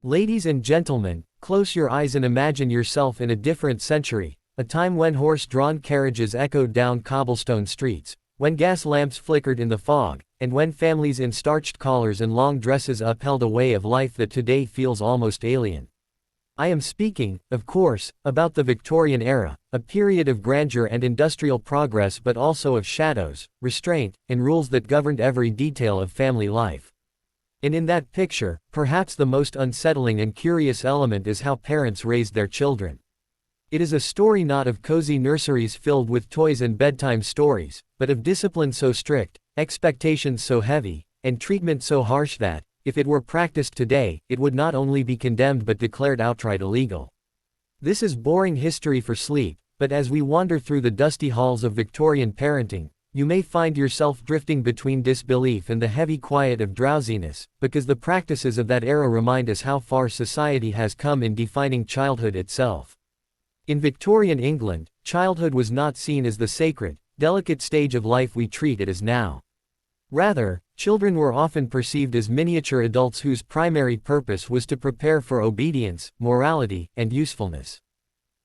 Ladies and gentlemen, close your eyes and imagine yourself in a different century, a time when horse-drawn carriages echoed down cobblestone streets, when gas lamps flickered in the fog, and when families in starched collars and long dresses upheld a way of life that today feels almost alien. I am speaking, of course, about the Victorian era, a period of grandeur and industrial progress but also of shadows, restraint, and rules that governed every detail of family life. And in that picture, perhaps the most unsettling and curious element is how parents raised their children. It is a story not of cozy nurseries filled with toys and bedtime stories, but of discipline so strict, expectations so heavy, and treatment so harsh that, if it were practiced today, it would not only be condemned but declared outright illegal. This is boring history for sleep, but as we wander through the dusty halls of Victorian parenting, you may find yourself drifting between disbelief and the heavy quiet of drowsiness, because the practices of that era remind us how far society has come in defining childhood itself. In Victorian England, childhood was not seen as the sacred, delicate stage of life we treat it as now. Rather, children were often perceived as miniature adults whose primary purpose was to prepare for obedience, morality, and usefulness.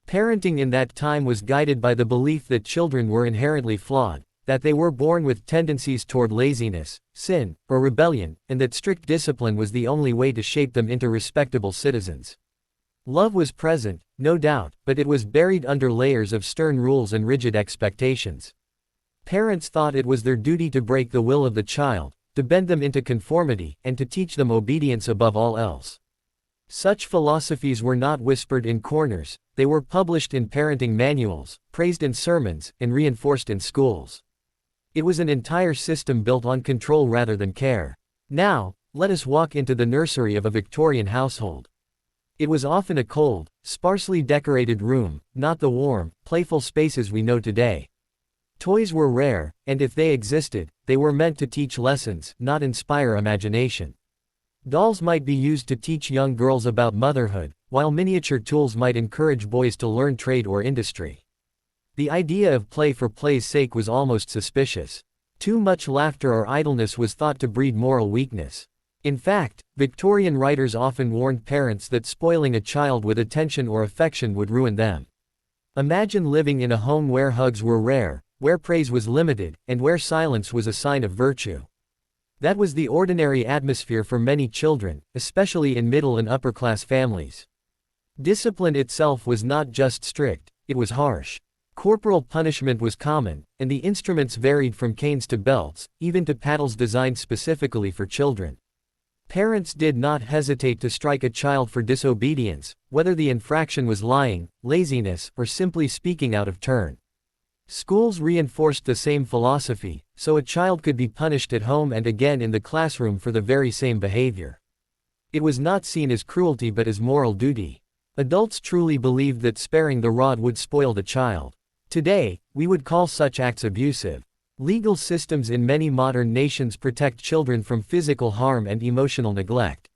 Parenting in that time was guided by the belief that children were inherently flawed, that they were born with tendencies toward laziness, sin, or rebellion, and that strict discipline was the only way to shape them into respectable citizens. Love was present, no doubt, but it was buried under layers of stern rules and rigid expectations. Parents thought it was their duty to break the will of the child, to bend them into conformity, and to teach them obedience above all else. Such philosophies were not whispered in corners, they were published in parenting manuals, praised in sermons, and reinforced in schools. It was an entire system built on control rather than care. Now, let us walk into the nursery of a Victorian household. It was often a cold, sparsely decorated room, not the warm, playful spaces we know today. Toys were rare, and if they existed, they were meant to teach lessons, not inspire imagination. Dolls might be used to teach young girls about motherhood, while miniature tools might encourage boys to learn trade or industry. The idea of play for play's sake was almost suspicious. Too much laughter or idleness was thought to breed moral weakness. In fact, Victorian writers often warned parents that spoiling a child with attention or affection would ruin them. Imagine living in a home where hugs were rare, where praise was limited, and where silence was a sign of virtue. That was the ordinary atmosphere for many children, especially in middle and upper-class families. Discipline itself was not just strict, it was harsh. Corporal punishment was common, and the instruments varied from canes to belts, even to paddles designed specifically for children. Parents did not hesitate to strike a child for disobedience, whether the infraction was lying, laziness, or simply speaking out of turn. Schools reinforced the same philosophy, so a child could be punished at home and again in the classroom for the very same behavior. It was not seen as cruelty but as moral duty. Adults truly believed that sparing the rod would spoil the child. Today, we would call such acts abusive. Legal systems in many modern nations protect children from physical harm and emotional neglect.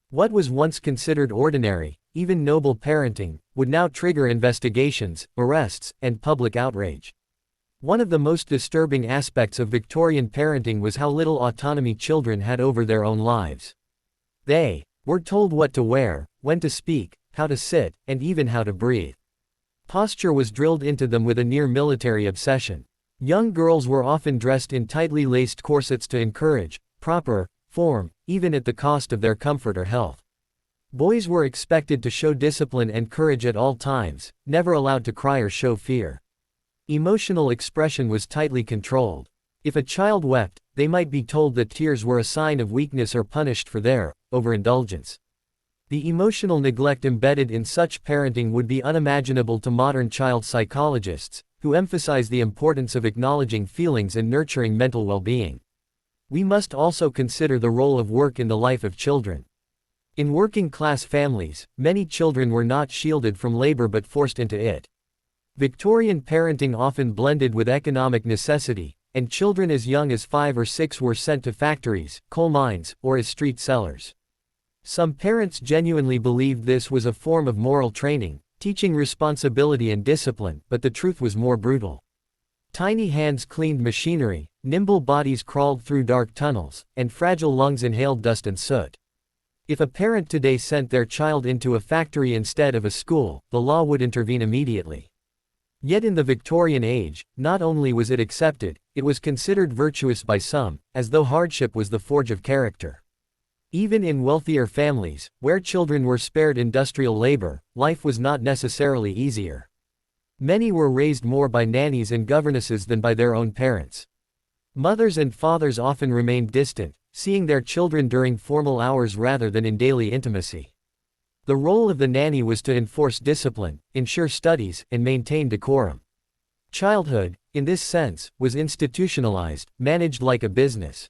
What was once considered ordinary, even noble parenting, would now trigger investigations, arrests, and public outrage. One of the most disturbing aspects of Victorian parenting was how little autonomy children had over their own lives. They were told what to wear, when to speak, how to sit, and even how to breathe. Posture was drilled into them with a near-military obsession. Young girls were often dressed in tightly laced corsets to encourage proper form, even at the cost of their comfort or health. Boys were expected to show discipline and courage at all times, never allowed to cry or show fear. Emotional expression was tightly controlled. If a child wept, they might be told that tears were a sign of weakness or punished for their overindulgence. The emotional neglect embedded in such parenting would be unimaginable to modern child psychologists, who emphasize the importance of acknowledging feelings and nurturing mental well-being. We must also consider the role of work in the life of children. In working-class families, many children were not shielded from labor but forced into it. Victorian parenting often blended with economic necessity, and children as young as 5 or 6 were sent to factories, coal mines, or as street sellers. Some parents genuinely believed this was a form of moral training, teaching responsibility and discipline, but the truth was more brutal. Tiny hands cleaned machinery, nimble bodies crawled through dark tunnels, and fragile lungs inhaled dust and soot. If a parent today sent their child into a factory instead of a school, the law would intervene immediately. Yet in the Victorian age, not only was it accepted, it was considered virtuous by some, as though hardship was the forge of character. Even in wealthier families, where children were spared industrial labor, life was not necessarily easier. Many were raised more by nannies and governesses than by their own parents. Mothers and fathers often remained distant, seeing their children during formal hours rather than in daily intimacy. The role of the nanny was to enforce discipline, ensure studies, and maintain decorum. Childhood, in this sense, was institutionalized, managed like a business.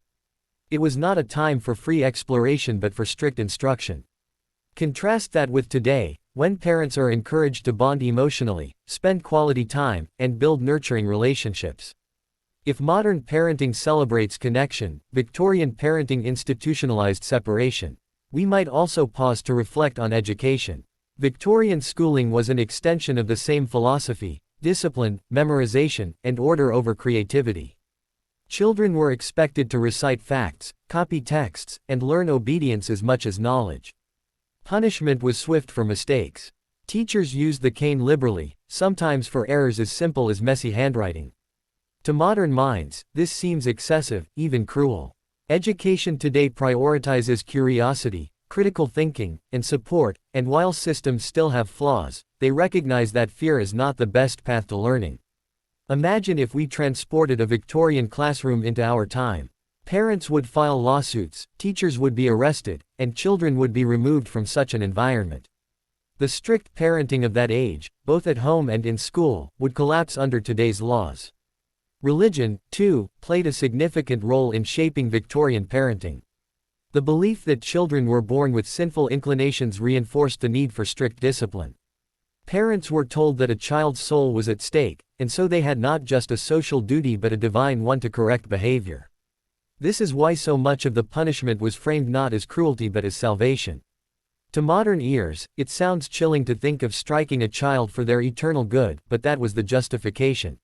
It was not a time for free exploration but for strict instruction. Contrast that with today, when parents are encouraged to bond emotionally, spend quality time, and build nurturing relationships. If modern parenting celebrates connection, Victorian parenting institutionalized separation. We might also pause to reflect on education. Victorian schooling was an extension of the same philosophy: discipline, memorization, and order over creativity. Children were expected to recite facts, copy texts, and learn obedience as much as knowledge. Punishment was swift for mistakes. Teachers used the cane liberally, sometimes for errors as simple as messy handwriting. To modern minds, this seems excessive, even cruel. Education today prioritizes curiosity, critical thinking, and support, and while systems still have flaws, they recognize that fear is not the best path to learning. Imagine if we transported a Victorian classroom into our time. Parents would file lawsuits, teachers would be arrested, and children would be removed from such an environment. The strict parenting of that age, both at home and in school, would collapse under today's laws. Religion, too, played a significant role in shaping Victorian parenting. The belief that children were born with sinful inclinations reinforced the need for strict discipline. Parents were told that a child's soul was at stake, and so they had not just a social duty but a divine one to correct behavior. This is why so much of the punishment was framed not as cruelty but as salvation. To modern ears, it sounds chilling to think of striking a child for their eternal good, but that was the justification.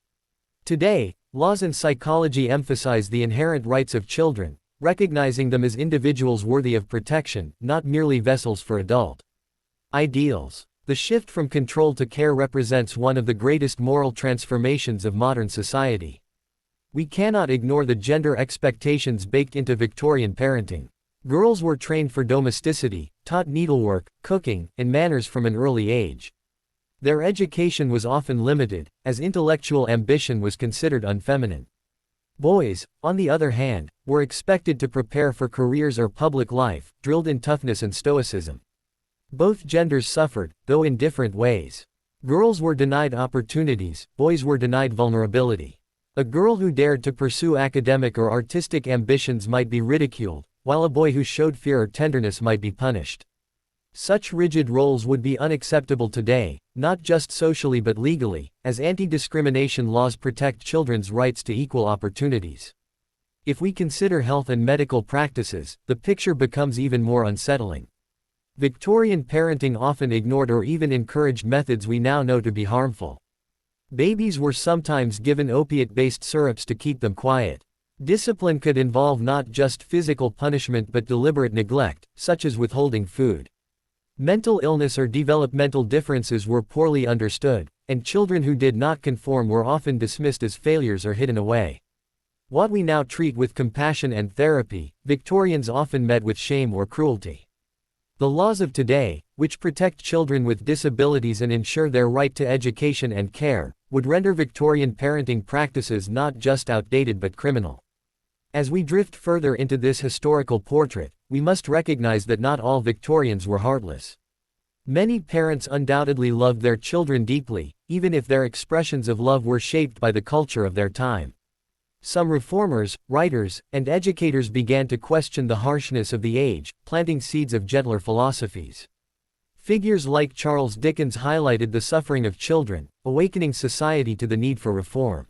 Today, laws and psychology emphasize the inherent rights of children, recognizing them as individuals worthy of protection, not merely vessels for adult ideals. The shift from control to care represents one of the greatest moral transformations of modern society. We cannot ignore the gender expectations baked into Victorian parenting. Girls were trained for domesticity, taught needlework, cooking, and manners from an early age. Their education was often limited, as intellectual ambition was considered unfeminine. Boys, on the other hand, were expected to prepare for careers or public life, drilled in toughness and stoicism. Both genders suffered, though in different ways. Girls were denied opportunities, boys were denied vulnerability. A girl who dared to pursue academic or artistic ambitions might be ridiculed, while a boy who showed fear or tenderness might be punished. Such rigid roles would be unacceptable today, not just socially but legally, as anti-discrimination laws protect children's rights to equal opportunities. If we consider health and medical practices, the picture becomes even more unsettling. Victorian parenting often ignored or even encouraged methods we now know to be harmful. Babies were sometimes given opiate-based syrups to keep them quiet. Discipline could involve not just physical punishment but deliberate neglect, such as withholding food. Mental illness or developmental differences were poorly understood, and children who did not conform were often dismissed as failures or hidden away. What we now treat with compassion and therapy, Victorians often met with shame or cruelty. The laws of today, which protect children with disabilities and ensure their right to education and care, would render Victorian parenting practices not just outdated but criminal. As we drift further into this historical portrait, we must recognize that not all Victorians were heartless. Many parents undoubtedly loved their children deeply, even if their expressions of love were shaped by the culture of their time. Some reformers, writers, and educators began to question the harshness of the age, planting seeds of gentler philosophies. Figures like Charles Dickens highlighted the suffering of children, awakening society to the need for reform.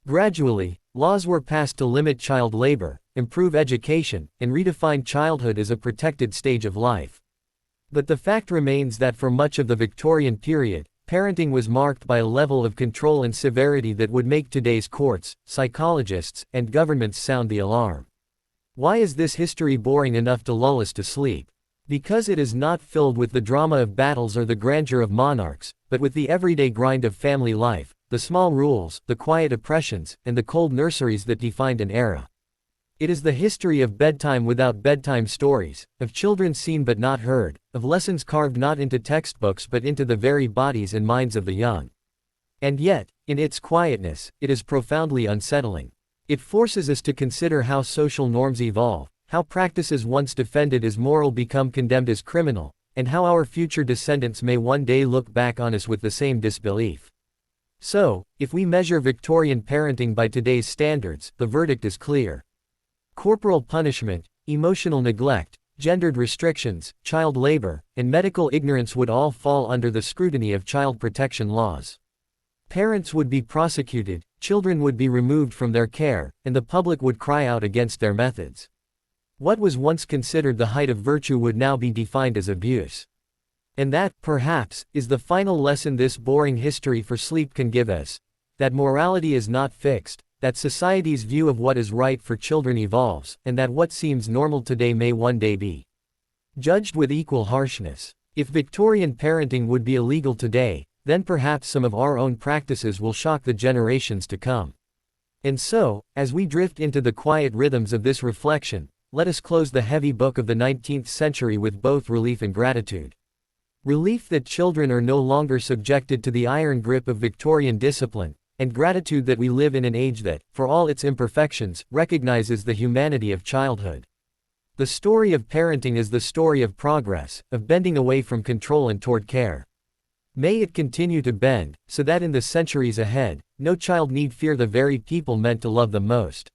Gradually, laws were passed to limit child labor, improve education, and redefine childhood as a protected stage of life. But the fact remains that for much of the Victorian period, parenting was marked by a level of control and severity that would make today's courts, psychologists, and governments sound the alarm. Why is this history boring enough to lull us to sleep? Because it is not filled with the drama of battles or the grandeur of monarchs, but with the everyday grind of family life, the small rules, the quiet oppressions, and the cold nurseries that defined an era. It is the history of bedtime without bedtime stories, of children seen but not heard, of lessons carved not into textbooks but into the very bodies and minds of the young. And yet, in its quietness, it is profoundly unsettling. It forces us to consider how social norms evolve, how practices once defended as moral become condemned as criminal, and how our future descendants may one day look back on us with the same disbelief. So, if we measure Victorian parenting by today's standards, the verdict is clear. Corporal punishment, emotional neglect, gendered restrictions, child labor, and medical ignorance would all fall under the scrutiny of child protection laws. Parents would be prosecuted, children would be removed from their care, and the public would cry out against their methods. What was once considered the height of virtue would now be defined as abuse. And that, perhaps, is the final lesson this boring history for sleep can give us: that morality is not fixed, that society's view of what is right for children evolves, and that what seems normal today may one day be judged with equal harshness. If Victorian parenting would be illegal today, then perhaps some of our own practices will shock the generations to come. And so, as we drift into the quiet rhythms of this reflection, let us close the heavy book of the 19th century with both relief and gratitude. Relief that children are no longer subjected to the iron grip of Victorian discipline, and gratitude that we live in an age that, for all its imperfections, recognizes the humanity of childhood. The story of parenting is the story of progress, of bending away from control and toward care. May it continue to bend, so that in the centuries ahead, no child need fear the very people meant to love them most.